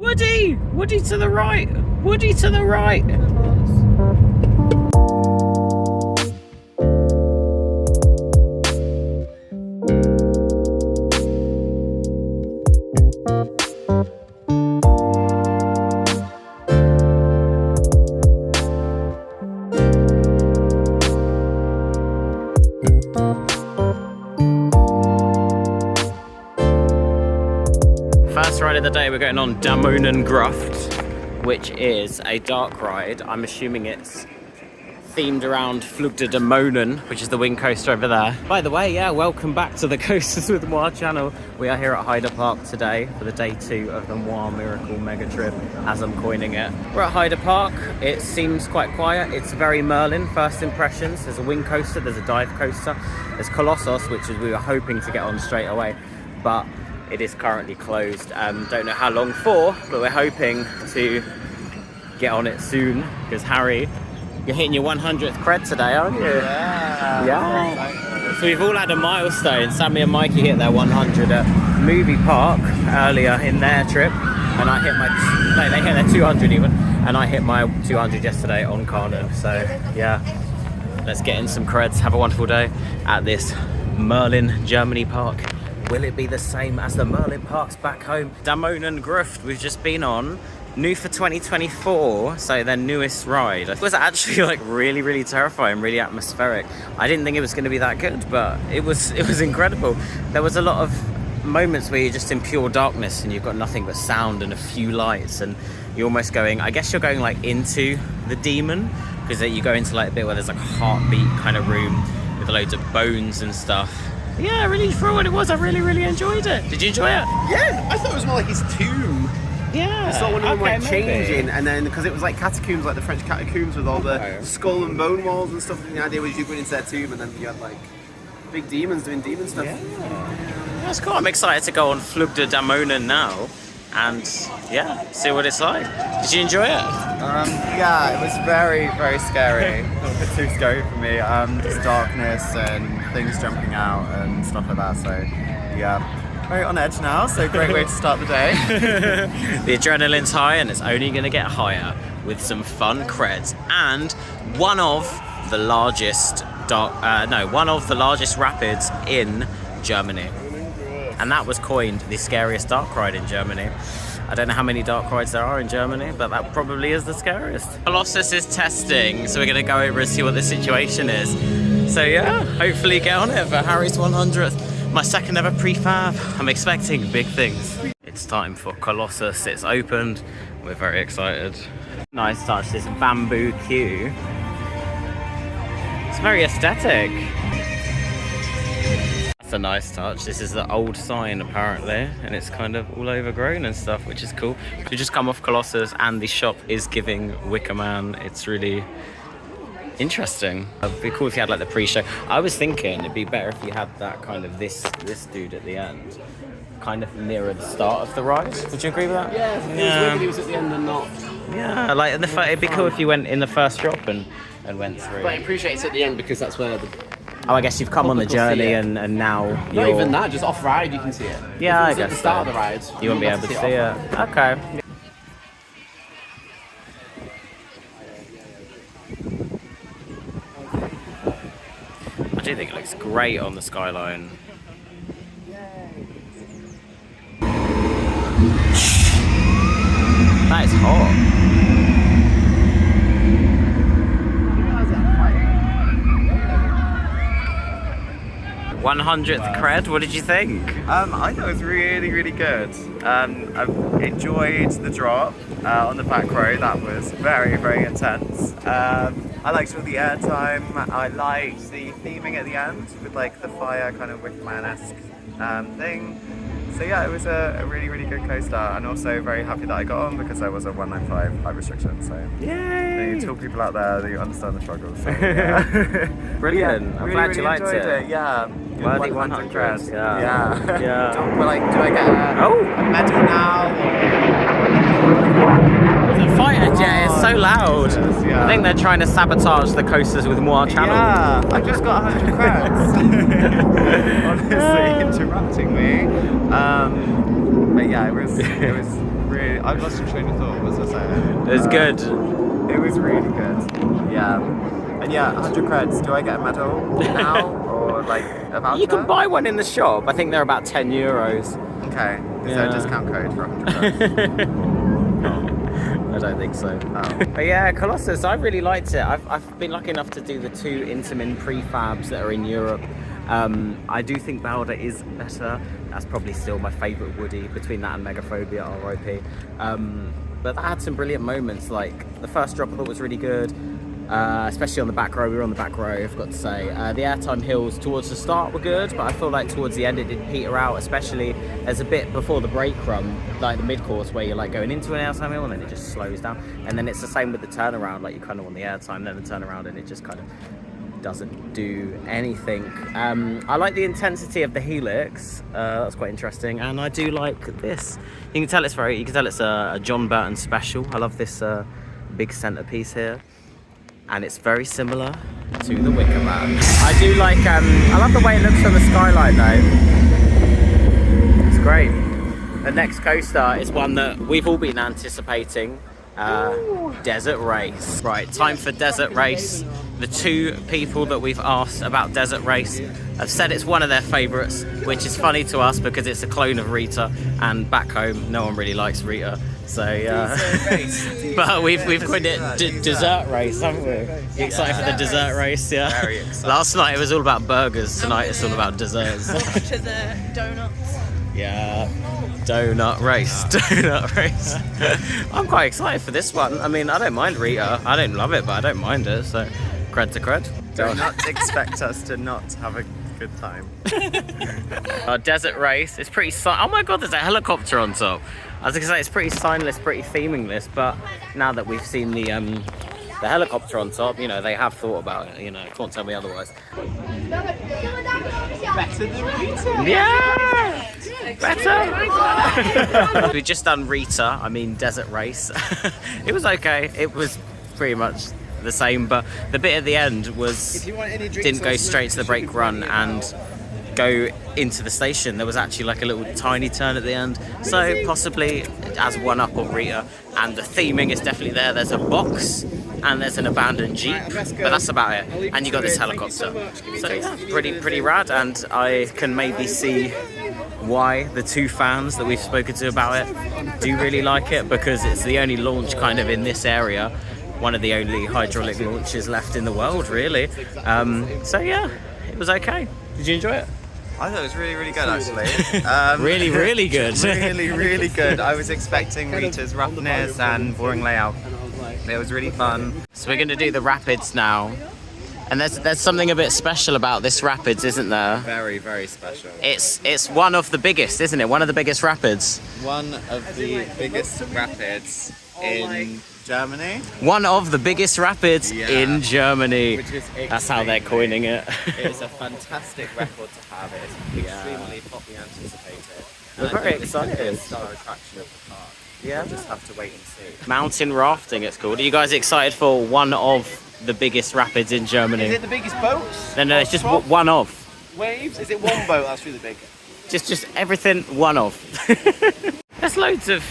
Woody! Woody to the right! Woody to the right! First ride of the day, we're going on Damonen Gruft, which is a dark ride. I'm assuming it's themed around Flugde Damonen, which is the wing coaster over there. By the way, yeah, welcome back to the Coasters with Mwah channel. We are here at HEIDE Park today for the day 2 of the Mwah Miracle Mega Trip, as I'm coining it. We're at HEIDE Park. It seems quite quiet. It's very Merlin, first impressions. There's a wing coaster, there's a dive coaster, there's Colossos, which is we were hoping to get on straight away, but it is currently closed. Don't know how long for, but we're hoping to get on it soon, because Harry, you're hitting your 100th cred today, aren't you? Yeah. So we've all had a milestone. Sami and Mikey hit their 100 at Movie Park earlier in their trip, and I hit my, no, they hit their 200 even, and I hit my 200 yesterday on Carnon. So yeah, let's get in some creds, have a wonderful day at this Merlin, Germany park. Will it be the same as the Merlin parks back home? Damonen Gruft we've just been on, new for 2024, so their newest ride. It was actually like really terrifying, really atmospheric. I didn't think it was going to be that good, but it was incredible. There was a lot of moments where you're just in pure darkness and you've got nothing but sound and a few lights, and you're almost going, I guess you're going like into the demon, because you go into like a bit where there's like a heartbeat kind of room with loads of bones and stuff. Yeah, really, for what it was, I really enjoyed it. Did you enjoy it? Yeah, I thought it was more like his tomb. Yeah. I saw one of them like maybe changing, and then because it was like catacombs, like the French catacombs with all the skull and bone walls and stuff. And the idea was you go into their tomb, and then you had like big demons doing demon stuff. Yeah. That's cool. I'm excited to go on Flugde Damonen now, and yeah, see what it's like. Did you enjoy it? Yeah, it was very scary. A little bit too scary for me. Just darkness and things jumping out and stuff like that. So yeah, very on edge now. So great way to start the day. The adrenaline's high, and it's only going to get higher with some fun creds and one of the largest rapids in Germany. And that was coined the scariest dark ride in Germany. I don't know how many dark rides there are in Germany, but that probably is the scariest. Colossus is testing, so we're going to go over and see what the situation is. So yeah, hopefully get on it for Harry's 100th. My second ever prefab. I'm expecting big things. It's time for Colossus. It's opened. We're very excited. Nice touch, this bamboo queue. It's very aesthetic. A nice touch. This is the old sign apparently, and it's kind of all overgrown and stuff, which is cool. We just come off Colossus and the shop is giving Wicker Man. It's really interesting. It'd be cool if you had like the pre-show. I was thinking it'd be better if you had that kind of this dude at the end, kind of nearer the start of the ride. Would you agree with that? Yeah, he was at the end and not. Yeah, like in it'd be cool if you went in the first drop and went through. But I appreciate it's at the end because that's where the. Oh, I guess you've come on the journey and now you're... Not even that, just off-ride you can see it. Yeah, I guess at the start of the ride, you won't be able to see it. Okay. I do think it looks great on the skyline. That is hot. 100th cred, what did you think? I thought it was really good. I've enjoyed the drop on the back row. That was very intense. I liked all the airtime. I liked the theming at the end with like the fire kind of Wickman-esque thing. So yeah, it was a really good coaster, and also very happy that I got on because there was a 195 height restriction. So yay! you talk people out there that you understand the struggles. So, yeah. Brilliant. I'm glad you liked it. Yeah. Worthy 100. Yeah. But like, do I get a medal now? The fighter jet is so loud. Yeah. I think they're trying to sabotage the Coasters with Mwah channel. Yeah, I just got 100 creds. Honestly, interrupting me. But yeah, it was really. I've lost your train of thought. What was I saying? It was good. It was really good. Yeah. And yeah, 100 creds. Do I get a medal now or like a voucher? You can buy one in the shop. I think they're about €10. Okay. Is there Yeah. a discount code for 100 creds? I don't think so. Oh. But yeah, Colossus, I really liked it. I've been lucky enough to do the 2 intamin prefabs that are in Europe. I do think Bowder is better. That's probably still my favourite woodie between that and Megaphobia RIP. But that had some brilliant moments. Like the first drop I thought was really good, especially on the back row. We were on the back row, I've got to say. The airtime hills towards the start were good, but I feel like towards the end it did peter out, especially there's a bit before the break run, like the mid-course, where you're like going into an airtime hill and then it just slows down. And then it's the same with the turnaround, like you kind of want the airtime, then the turnaround, and it just kind of doesn't do anything. I like the intensity of the helix. That's quite interesting, and I do like this. You can tell it's a John Burton special. I love this big centerpiece here, and it's very similar to the Wicker Man. I do like. I love the way it looks from the skyline though. It's great. The next coaster is one that we've all been anticipating. Desert Race. Right, time for Desert Race. The 2 people that we've asked about Desert Race have said it's one of their favourites, which is funny to us because it's a clone of Rita, and back home no one really likes Rita. So but we've coined it Dessert Race, haven't we? You excited for the Dessert Race? Yeah. Very excited. Last night it was all about burgers. Tonight it's all about desserts. To the donuts. Yeah, donut race. I'm quite excited for this one. I mean, I don't mind Rita. I don't love it, but I don't mind it. So, cred to cred. Do not expect us to not have a good time. Desert Race. It's pretty. Oh my God, there's a helicopter on top. I was gonna say it's pretty signless, pretty themingless. But now that we've seen the helicopter on top, you know, they have thought about it. You know, can't tell me otherwise. Better than Rita. Yeah. Better. We've just done Rita, I mean Desert Race. It was okay. It was pretty much the same, but the bit at the end was didn't go straight to the brake run and go into the station. There was actually like a little tiny turn at the end, so possibly as one up on Rita. And the theming is definitely there. There's a box and there's an abandoned Jeep, but that's about it. And you got this helicopter. So yeah, pretty rad. And I can maybe see why the 2 fans that we've spoken to about it do really like it, because it's the only launch kind of in this area, one of the only hydraulic launches left in the world, really. So yeah, it was okay. Did you enjoy it? I thought it was really good actually. Really good. really good. I was expecting Rita's roughness and boring layout. It was really fun. So we're going to do the rapids now. And there's something a bit special about this rapids, isn't there? Very special. It's one of the biggest, isn't it? One of the biggest rapids. One of the biggest rapids in Germany. One of the biggest rapids Yeah. in Germany. Which is That's how they're coining it. It's a fantastic record to have. It's extremely hotly anticipated. We're very excited. It's the star attraction of the park. Yeah. We'll just have to wait and see. Mountain rafting, it's called. Are you guys excited for one of the biggest rapids in Germany? Is it the biggest boats? No, it's just one of. Waves? Is it one boat that's really big? Just everything one of. There's loads of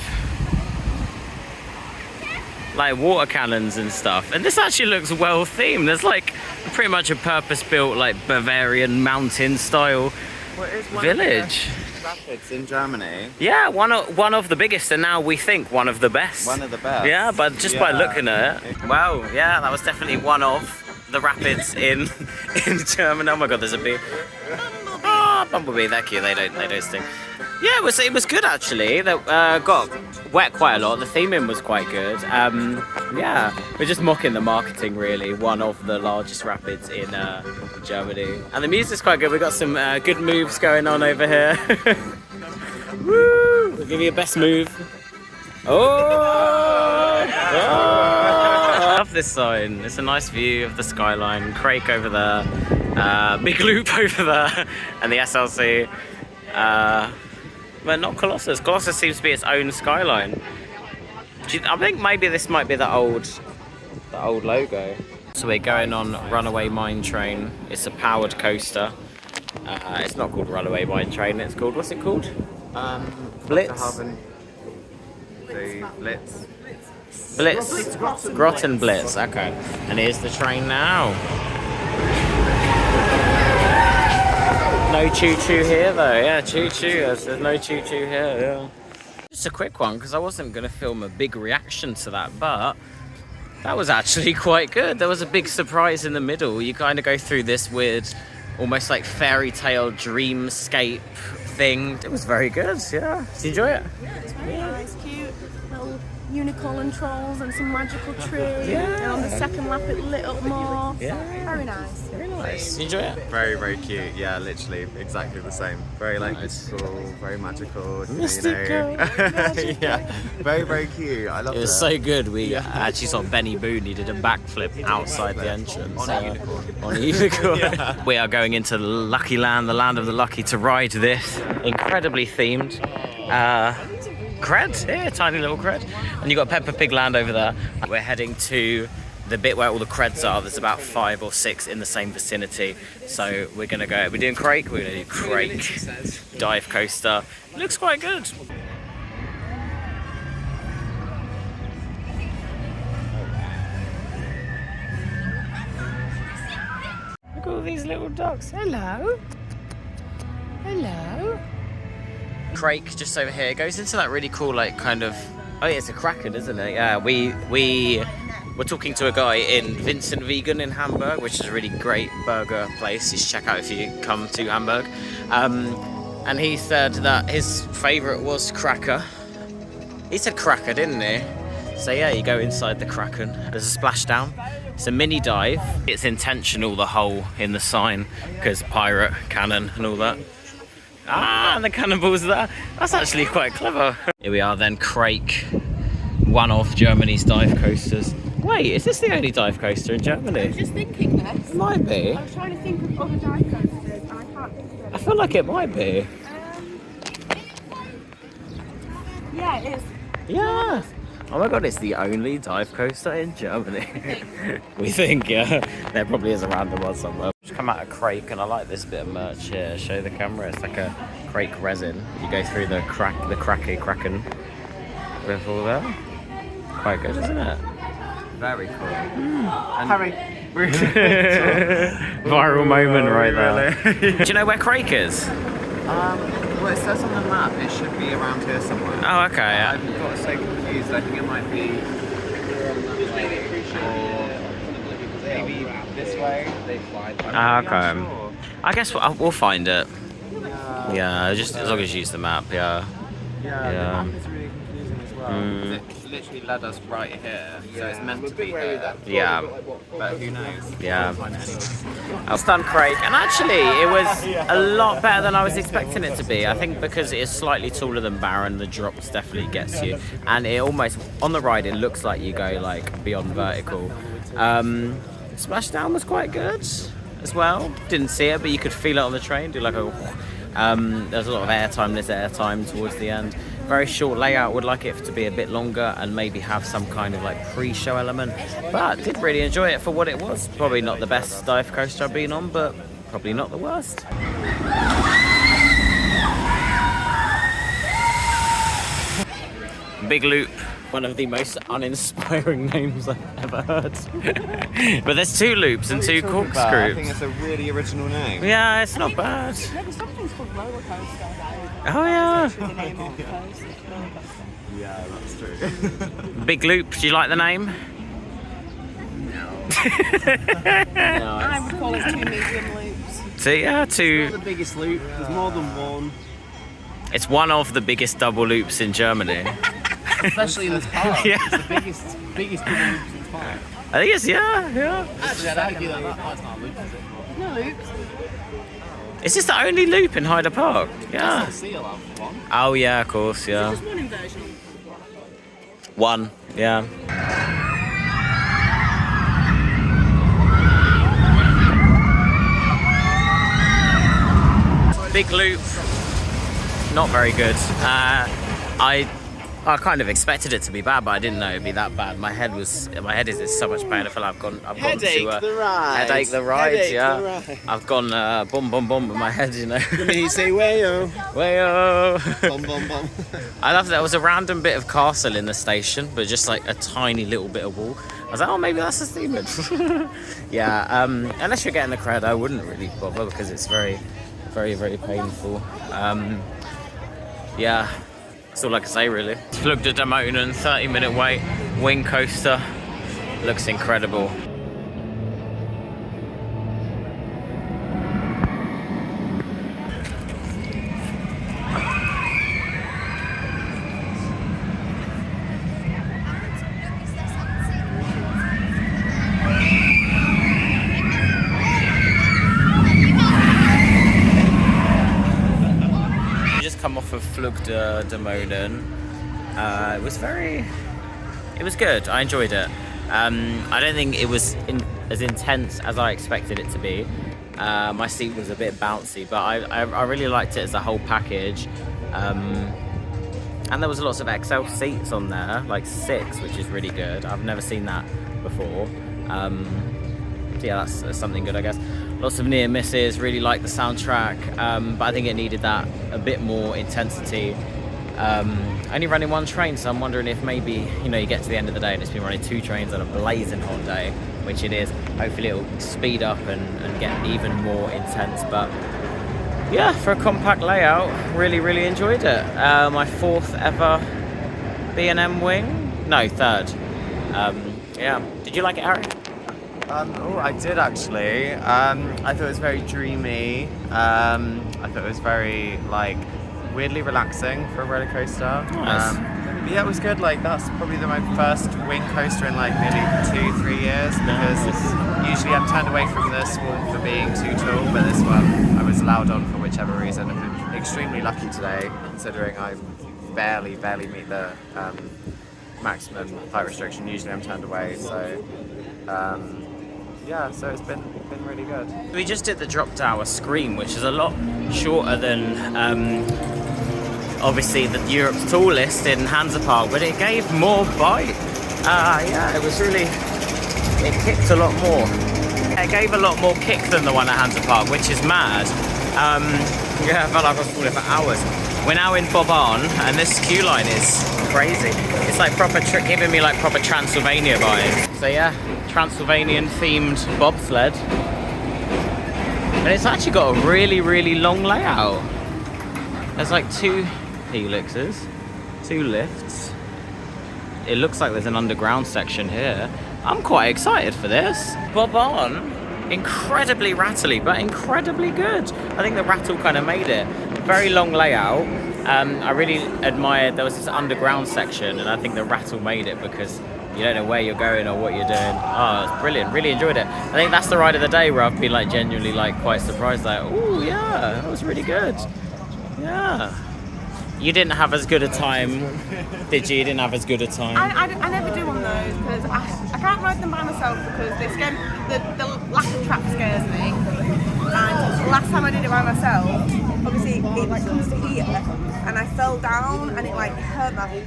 like water cannons and stuff, and this actually looks well themed. There's like pretty much a purpose-built like Bavarian mountain style village. Rapids in Germany. Yeah, one of the biggest, and now we think one of the best. One of the best. Yeah, but just by looking at it. Wow, yeah, that was definitely one of the rapids in Germany. Oh my God, there's a bee. Ah, bumblebee, they're cute. They don't sting. Yeah, it was good actually. That got wet quite a lot. The theming was quite good. Yeah, we're just mocking the marketing really. One of the largest rapids in Germany, and the music's quite good. We got some good moves going on over here. Woo! We'll give you a best move. Oh! I love this sign. It's a nice view of the skyline. Crake over there, big loop over there, and the SLC. But not Colossus. Colossus seems to be its own skyline. I think maybe this might be the old logo. So we're going on Runaway Mine Train. It's a powered coaster. It's not called Runaway Mine Train. It's called, what's it called? Blitz. the Blitz. Blitz. Grot and Blitz. Okay. And here's the train now. No choo-choo here though. Yeah, choo-choo. There's no choo-choo here. Yeah. Just a quick one because I wasn't going to film a big reaction to that, but that was actually quite good. There was a big surprise in the middle. You kind of go through this weird, almost like fairy tale dreamscape thing. It was very good. Yeah. Did you enjoy it? Yeah, it's very nice, cute. Little unicorn trolls and some magical tree. Yeah. And on the second lap it lit up more. Yeah. Very nice. Very nice. Did you enjoy it? Very, very cute. Yeah, literally exactly the same. Very like mystical, very magical. Mystical. Yeah, very, very cute. I loved it. It was so good. We actually saw Benny Boone. He did a backflip outside the entrance. On a unicorn. On a unicorn. We are going into Lucky Land, the land of the lucky, to ride this incredibly themed cred. Yeah, tiny little cred. And you've got Peppa Pig Land over there. We're heading to the bit where all the creds are. There's about 5 or 6 in the same vicinity. So we're gonna go. We're doing Crake. We're gonna do Crake dive coaster. It looks quite good. Look at all these little ducks. Hello. Hello. Crake just over here goes into that really cool, like, kind of. Oh, yeah, it's a Kraken, isn't it? Yeah, we're talking to a guy in Vincent Vegan in Hamburg, which is a really great burger place. You should check out if you come to Hamburg. And he said that his favourite was Cracker. He said Cracker, didn't he? So yeah, you go inside the Kraken. There's a splashdown. It's a mini dive. It's intentional, the hole in the sign, because pirate, cannon and all that. Ah, and the cannonballs there. That's actually quite clever. Here we are then, Crake, one of Germany's dive coasters. Wait, is this the only dive coaster in Germany? I was just thinking this. It might be. I was trying to think of other dive coasters and I can't think of it. I feel like it might be. Yeah, it is. Yeah. Oh my god, it's the only dive coaster in Germany. We think, yeah. There probably is a random one somewhere. Just come out of Crake, and I like this bit of merch here. Show the camera. It's like a Crake resin. You go through the Kraken with all that. Quite good, isn't it? Very cool. Harry. Viral moment right there. Do you know where Crake is? Well, it says on the map it should be around here somewhere. Oh, okay. I've got so confused. I think it might be maybe this way. Okay. I guess we'll find it. Yeah, just as long as you use the map. Yeah. Yeah, Yeah. the map is really confusing as well. It literally led us right here, so it's meant to be here. Yeah. But who knows? Yeah. I was done Crake, and actually it was a lot better than I was expecting it to be. I think because it is slightly taller than Baron, the drops definitely gets you, and it almost on the ride it looks like you go like beyond vertical. Splashdown was quite good as well. Didn't see it, but you could feel it on the train. Do like a. There's a lot of airtime. There's airtime towards the end. Very short layout. Would like it to be a bit longer and maybe have some kind of like pre-show element. But did really enjoy it for what it was. Probably not the best dive coaster I've been on, but probably not the worst. Big Loop. One of the most uninspiring names I've ever heard. But there's 2 loops and 2 corkscrews. I think it's a really original name. Yeah, it's not bad. No, there's something's called Rollercoaster. Oh yeah. The name of the coaster. Yeah, that's true. Big Loop, do you like the name? I would call it 2 medium loops. So yeah, It's 2. not the biggest loop. There's more than one. It's one of the biggest double loops in Germany. Especially in this park. Yeah. It's the biggest double loop in this park. I think it's yeah. Actually, I'd argue that part's not a loop, is it? No loops. Is this the only loop in HEIDE Park? Yeah. The seal have one. Oh yeah, of course, yeah. Just one inversion. 1, yeah. Big Loop, not very good. I I kind of expected it to be bad, but I didn't know it'd be that bad. My head is in so much pain. I feel like I've gone to Headache the ride. Headache the ride, Headache yeah. the ride. I've gone boom with my head, you know. Let me say wayo. Wayo. Bum bum bum. I love that. There was a random bit of castle in the station, but just like a tiny little bit of wall. I was like, oh, maybe that's a steamboat. Yeah, unless you're getting the crowd, I wouldn't really bother because it's very, very, very painful. Yeah, that's all I can say really. Flugda de Monen, 30-minute wait, wing coaster. Looks incredible. Come off of Flugda de Monen. It was good. I enjoyed it. I don't think it was as intense as I expected it to be. My seat was a bit bouncy, but I really liked it as a whole package. And there was lots of XL seats on there, like 6, which is really good. I've never seen that before. So yeah, that's something good, I guess. Lots of near misses, really like the soundtrack, but I think it needed that a bit more intensity. Only running 1 train, so I'm wondering if maybe, you know, you get to the end of the day and it's been running 2 trains on a blazing hot day, which it is. Hopefully it'll speed up and get even more intense, but yeah, for a compact layout, really enjoyed it. My 4th ever B&M wing? No, 3rd. Yeah, did you like it, Harry? Oh, I did actually. I thought it was very dreamy. I thought it was very, like, weirdly relaxing for a roller coaster. Nice. But yeah, it was good. Like, that's probably my first wing coaster in like nearly 2-3 years, because usually I'm turned away from this one for being too tall, but this one I was allowed on for whichever reason. I've been extremely lucky today, considering I barely meet the maximum height restriction. Usually I'm turned away, so yeah, so it's been really good. We just did the drop tower Scream, which is a lot shorter than obviously the Europe's tallest in HEIDE Park, but it gave more bite. Yeah, it kicked a lot more. It gave a lot more kick than the one at HEIDE Park, which is mad. Yeah, I felt like I was falling for hours. We're now in Bob-on, and this queue line is crazy. It's like giving me like proper Transylvania vibes. So yeah, Transylvanian themed bobsled. And it's actually got a really long layout. There's like 2 helixes, 2 lifts. It looks like there's an underground section here. I'm quite excited for this. Bob-on, incredibly rattly, but incredibly good. I think the rattle kind of made it. Very long layout. I really admired, there was this underground section, and I think the rattle made it because you don't know where you're going or what you're doing. Oh, it's brilliant. Really enjoyed it. I think that's the ride of the day where I've been like genuinely like quite surprised. Like, oh yeah, that was really good. Yeah. You didn't have as good a time, did you? You didn't have as good a time. I never do on those because I can't ride them by myself because they scare the lack of trap scares me. And last time I did it by myself, obviously it like comes to here and I fell down and it like hurt my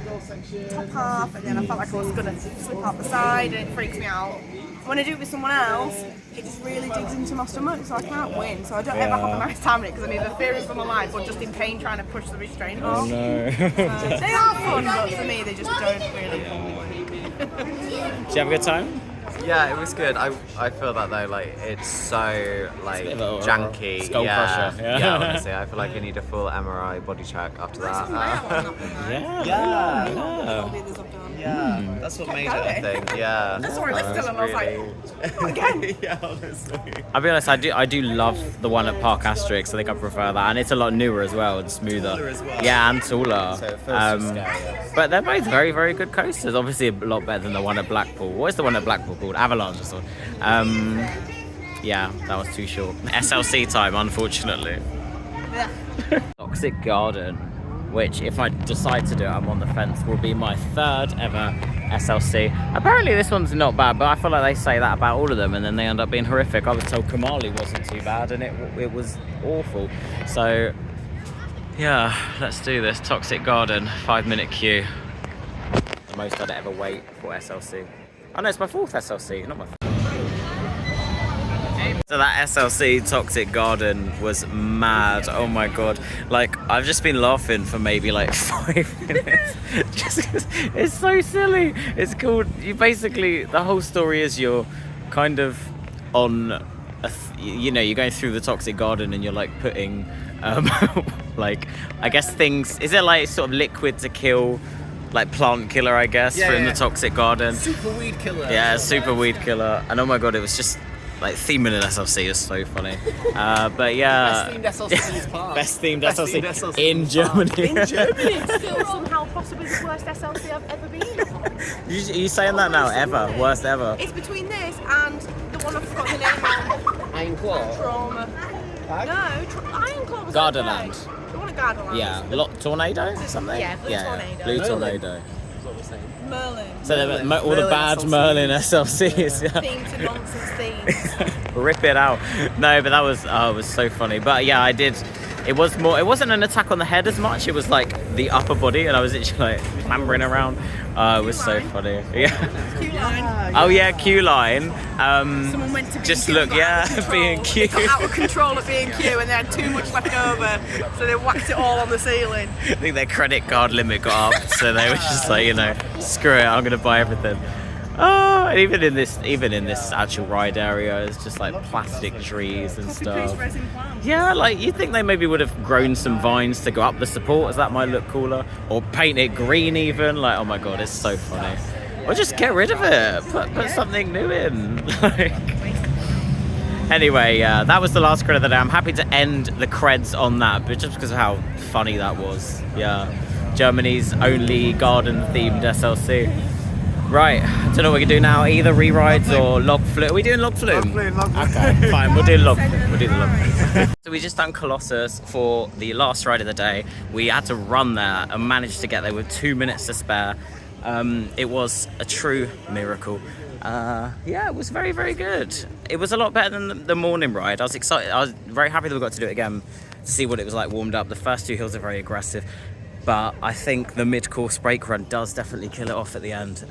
top half, and then I felt like I was gonna slip out the side, and it freaks me out. When I do it with someone else, it just really digs into my stomach, so I can't win. So I don't ever have a nice time in it because I'm either fearing for my life or just in pain trying to push the restraint off. Oh no. They are fun, but for me they just don't really. Did you have a good time? Yeah, it was good. I feel that though, like it's so like janky. Skull crusher. Yeah, honestly, I feel like I need a full MRI body check after that. Yeah, that's what made it, I think. Yeah. I saw it still and I was like, again. Yeah, honestly. I'll be honest, I do love the one at Park Asterix. I think I prefer that, and it's a lot newer as well and smoother. Taller as well. Yeah, and taller. So it feels just scary. But they're both very good coasters. Obviously, a lot better than the one at Blackpool. What is the one at Blackpool called? Avalanche or something. Yeah, that was too short. SLC time, unfortunately. Toxic Garden, which if I decide to do it, I'm on the fence, will be my 3rd ever SLC. Apparently this one's not bad, but I feel like they say that about all of them and then they end up being horrific. I was told Kamali wasn't too bad and it was awful. So yeah, let's do this. Toxic Garden, 5-minute queue. most I'd ever wait for SLC. Oh no, it's my 4th SLC, not my 5th. So that SLC Toxic Garden was mad. Oh my god. Like, I've just been laughing for maybe like 5 minutes. Just 'cause it's so silly. It's called, you basically, the whole story is you're kind of on, you know, you're going through the Toxic Garden and you're like putting, like, I guess things, is it like sort of liquid to kill, like plant killer, I guess, from the Toxic Garden? Super weed killer. Yeah, super weed killer. And oh my god, it was just, like, theming an SLC is so funny. But yeah. Best themed SLC in this park. Best themed SLC in Germany. In Germany. Still somehow possibly the worst SLC I've ever been on. You saying that now? Ever? Worst ever? It's between this and the one I've forgotten the name of. Iron Claw. Trauma. No, Iron Claw was Gardenland. okay. The one at Gardenland. Yeah. Tornado or something? Yeah, Blue Tornado. Blue Merlin. Tornado. Merlin. So Merlin. all the Merlin bad SLC. Merlin SLCs. Yeah. Themed to nonsense themes. Rip it out. No, but that was, oh, it was so funny. But yeah, I did. It was more. It wasn't an attack on the head as much. It was like the upper body, and I was literally like clambering around. It was so funny. Yeah. Q line. Oh yeah, Q line. Someone went to Just B&Q look, and got out of yeah, control. B&Q. They got out of control at B&Q and they had too much left over, so they whacked it all on the ceiling. I think their credit card limit got up, so they were just like, you know, screw it, I'm gonna buy everything. Oh, and even in this actual ride area, it's just like plastic trees and stuff. Resin plants. Yeah, like you'd think they maybe would have grown some vines to go up the supporters. That might look cooler, or paint it green even. Like, oh my god, it's so funny. Or just get rid of it, put something new in. Like, anyway, that was the last cred of the day. I'm happy to end the creds on that, but just because of how funny that was. Yeah, Germany's only garden-themed SLC. Right, I don't know what we can do now. Either re-rides or log flume. Are we doing log flume? Okay, fine. We'll do log. We'll do the log flume. So we just done Colossus for the last ride of the day. We had to run there and managed to get there with 2 minutes to spare. It was a true miracle. Yeah, it was very, very good. It was a lot better than the morning ride. I was excited. I was very happy that we got to do it again to see what it was like warmed up. The first 2 hills are very aggressive. But I think the mid-course brake run does definitely kill it off at the end.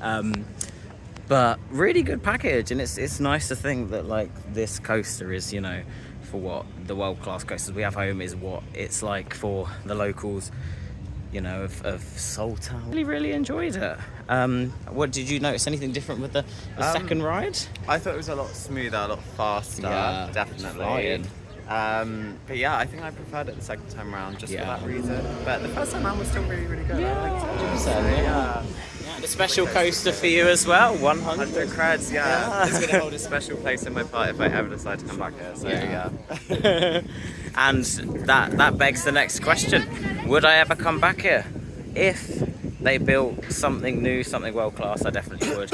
But really good package, and it's nice to think that like this coaster is, you know, for what the world-class coasters we have home is what it's like for the locals, you know, of Soltau. Really enjoyed it. What did you notice? Anything different with the second ride? I thought it was a lot smoother, a lot faster, Yeah, definitely. flying. But yeah, I think I preferred it the second time around just for Yeah. that reason. But the first time around was still really, really good. I liked it. 100%, yeah. And a special coaster for you as well, 100. 100 creds, yeah. It's going to hold a special place in my heart if I ever decide to come back here. So yeah. And that begs the next question. Would I ever come back here? If they built something new, something world class, I definitely would.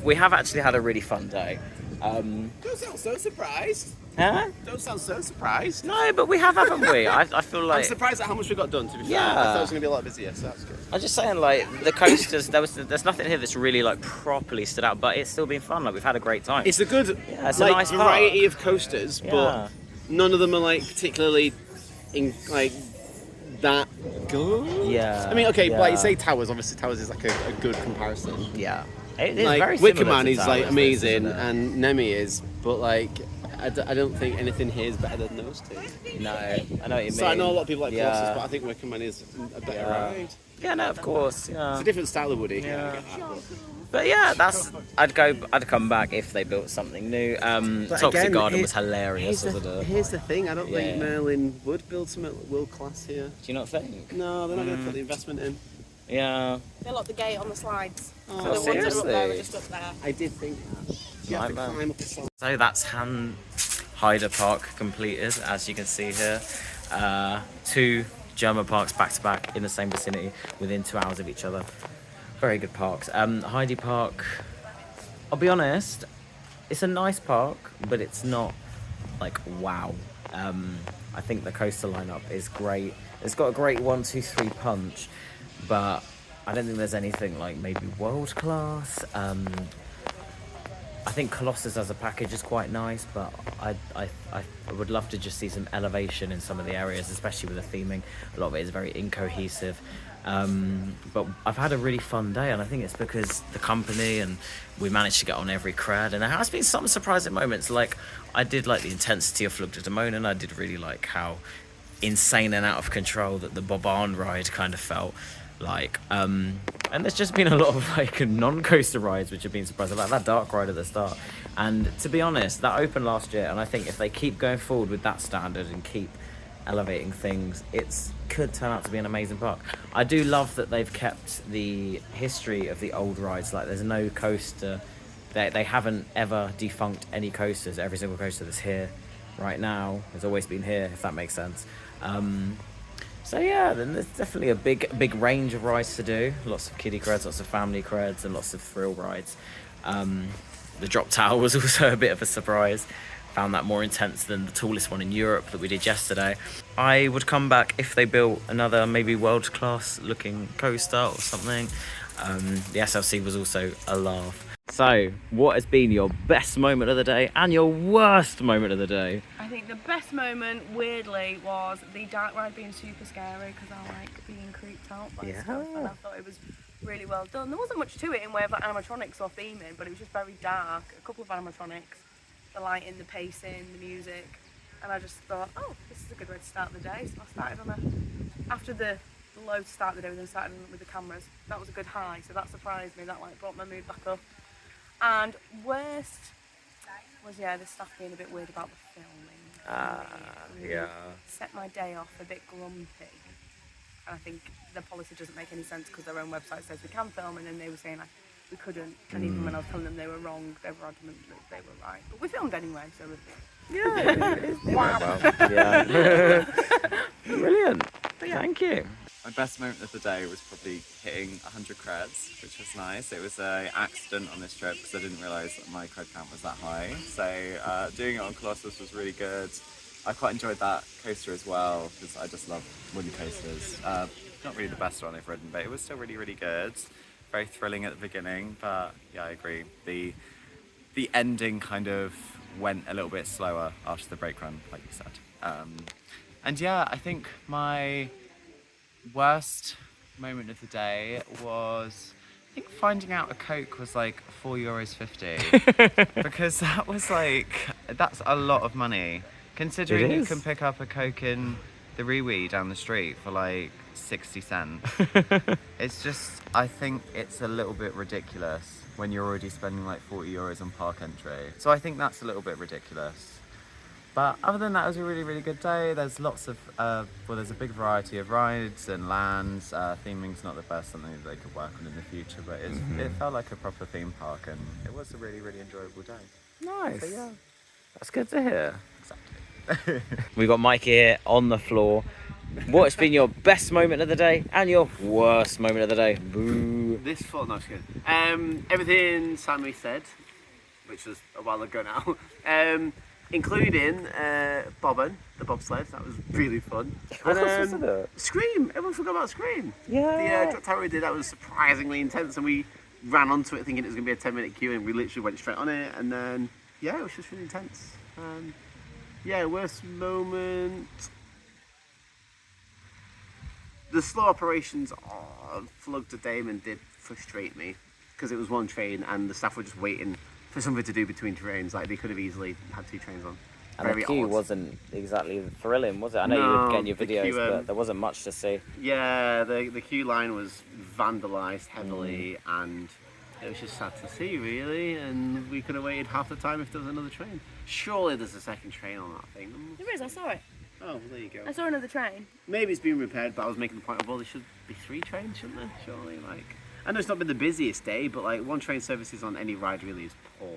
We have actually had a really fun day. Don't sound so surprised. Huh? Don't sound so surprised. No, but we have, haven't we? I feel I'm like, surprised at how much we got done, to be fair. Yeah. I thought it was going to be a lot busier, so that's good. I'm just saying, like, the coasters, there's nothing here that's really, like, properly stood out, but it's still been fun. Like, we've had a great time. It's a good it's a like, nice variety park. of coasters, Yeah. but none of them are like particularly in that good. Yeah. I mean, okay, yeah. like you say Towers, obviously Towers is like a good comparison. Yeah. It is Like very similar Wicker Man to is like Towers, amazing isn't it? and Nemi is, but like I don't think anything here is better than those two. No, I know what you mean. So I know a lot of people like Yeah. Colossus, but I think Wicker Man is a better Yeah. ride. Yeah, no, of course. Yeah. It's a different style of Woody. Yeah. I get that, But yeah, I'd come back if they built something new. but Toxic again, Garden was hilarious, here's wasn't it? Here's the thing, I don't Yeah. think Merlin would build something world class here. Do you not think? No, they're not going to put the investment in. Yeah. They locked the gate on the slides. Oh, So the ones that are up there seriously? are just up there. I did think that. You have to Nightmare. climb up the slide. So that's HEIDE Park completed, as you can see here. 2 German parks back to back in the same vicinity within 2 hours of each other. Very good parks. HEIDE Park, I'll be honest, it's a nice park, but it's not like wow. I think the coaster lineup is great. It's got a great 1, 2, 3 punch, but I don't think there's anything like maybe world class. I think Colossus as a package is quite nice, but I would love to just see some elevation in some of the areas, especially with the theming. A lot of it is very incohesive. But I've had a really fun day, and I think it's because the company and we managed to get on every crowd, and there has been some surprising moments. Like, I did like the intensity of Flug der Dämonen. I did really like how insane and out of control that the Boban ride kind of felt like. And there's just been a lot of like non-coaster rides which have been surprising, like that dark ride at the start. And to be honest, that opened last year, and I think if they keep going forward with that standard and keep elevating things, it could turn out to be an amazing park. I do love that they've kept the history of the old rides. Like, there's no coaster, they haven't ever defunct any coasters. Every single coaster that's here right now has always been here, if that makes sense. So yeah, then there's definitely a big range of rides to do. Lots of kiddie creds, lots of family creds, and lots of thrill rides. The drop tower was also a bit of a surprise. Found that more intense than the tallest one in Europe that we did yesterday. I would come back if they built another maybe world-class looking coaster or something. The SLC was also a laugh. So, what has been your best moment of the day and your worst moment of the day? I think the best moment, weirdly, was the dark ride being super scary because I like being creeped out by stuff, and I thought it was really well done. There wasn't much to it in way of like animatronics or theming, but it was just very dark. A couple of animatronics, the lighting, the pacing, the music, and I just thought, oh, this is a good way to start the day. So I started on after the low to start the day, then started with the cameras. That was a good high, so that surprised me. That like brought my mood back up. And worst was, yeah, the staff being a bit weird about the filming. Yeah. Set my day off a bit grumpy. And I think the policy doesn't make any sense because their own website says we can film, and then they were saying like we couldn't. And even when I was telling them they were wrong, they were adamant that they were right. But we filmed anyway, so Yeah. Brilliant. Yeah. Thank you. My best moment of the day was probably hitting 100 creds, which was nice. It was an accident on this trip because I didn't realise that my cred count was that high. So doing it on Colossus was really good. I quite enjoyed that coaster as well because I just love wooden coasters. Not really the best one I've ridden, but it was still really, really good. Very thrilling at the beginning, but yeah, I agree. The ending kind of went a little bit slower after the brake run, like you said. And yeah, I think my worst moment of the day was, I think finding out a Coke was like €4.50 because that was like, that's a lot of money considering you can pick up a Coke in the Rewe down the street for like 60 cents. It's just, I think it's a little bit ridiculous when you're already spending like €40 on park entry. So I think that's a little bit ridiculous. But other than that, it was a really, really good day. There's lots of, there's a big variety of rides and lands. Theming's not the best, something that they could work on in the future, but it felt like a proper theme park, and it was a really, really enjoyable day. Nice. So yeah. That's good to hear. Exactly. We got Mikey here on the floor. What's been your best moment of the day and your worst moment of the day? Boo. This fall, no, it's good. Everything Sami said, which was a while ago now, including Bobbin, the bobsled. That was really fun. What else was it? Scream. Everyone forgot about Scream. Yeah. The drop tower we did, that was surprisingly intense, and we ran onto it thinking it was going to be a 10-minute queue, and we literally went straight on it, and then, yeah, it was just really intense. Yeah, worst moment... The slow operations on Flug der Dämonen did frustrate me because it was one train and the staff were just waiting for something to do between trains. Like, they could have easily had two trains on. And Very the queue odd. wasn't exactly thrilling, was it? I know you were getting your videos, but there wasn't much to see. Yeah, the queue line was vandalised heavily and it was just sad to see, really. And we could have waited half the time if there was another train. Surely there's a second train on that thing. There is, I saw it. Oh, well, there you go. I saw another train. Maybe it's been repaired, but I was making the point of, well, there should be 3 trains, shouldn't there? Surely, like... I know it's not been the busiest day, but, like, 1 train services on any ride really is poor.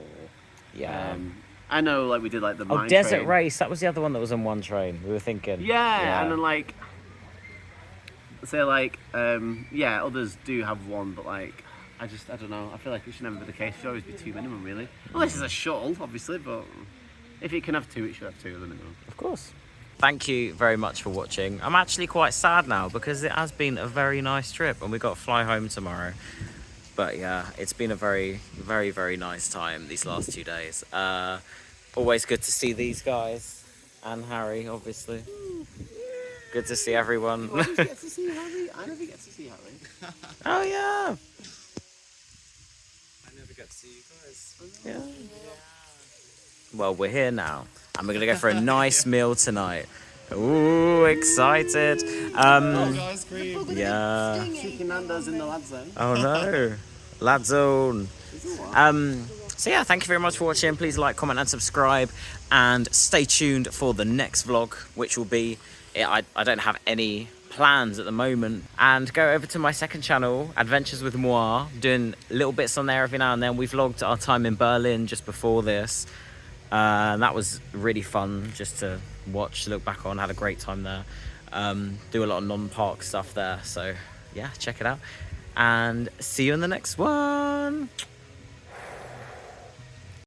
Yeah. I know, like, we did, like, the mine Desert train. Race, that was the other one that was on one train. We were thinking. Yeah, and then, like... So, like, yeah, others do have 1, but, like... I don't know. I feel like it should never be the case. It should always be 2 minimum, really. Unless it's a shuttle, obviously, but... If it can have 2, it should have 2 at the minimum. Of course. Thank you very much for watching. I'm actually quite sad now because it has been a very nice trip and we've got to fly home tomorrow. But yeah, it's been a very, very, very nice time these last 2 days. Always good to see these guys and Harry, obviously. Good to see everyone. You always get to see Harry. I never get to see Harry. Oh yeah. I never get to see you guys. Yeah. Well, we're here now, and we're gonna go for a nice meal tonight. Ooh, excited. Ice cream. Yeah. Chicken Nando's in the lad zone. Oh no. Lad zone. So yeah, thank you very much for watching. Please like, comment and subscribe, and stay tuned for the next vlog, which will be, I don't have any plans at the moment. And go over to my second channel, Adventures with Mwah, doing little bits on there every now and then. We vlogged our time in Berlin just before this. That was really fun just to watch, look back on, had a great time there. Do a lot of non-park stuff there, so yeah, check it out, and see you in the next one.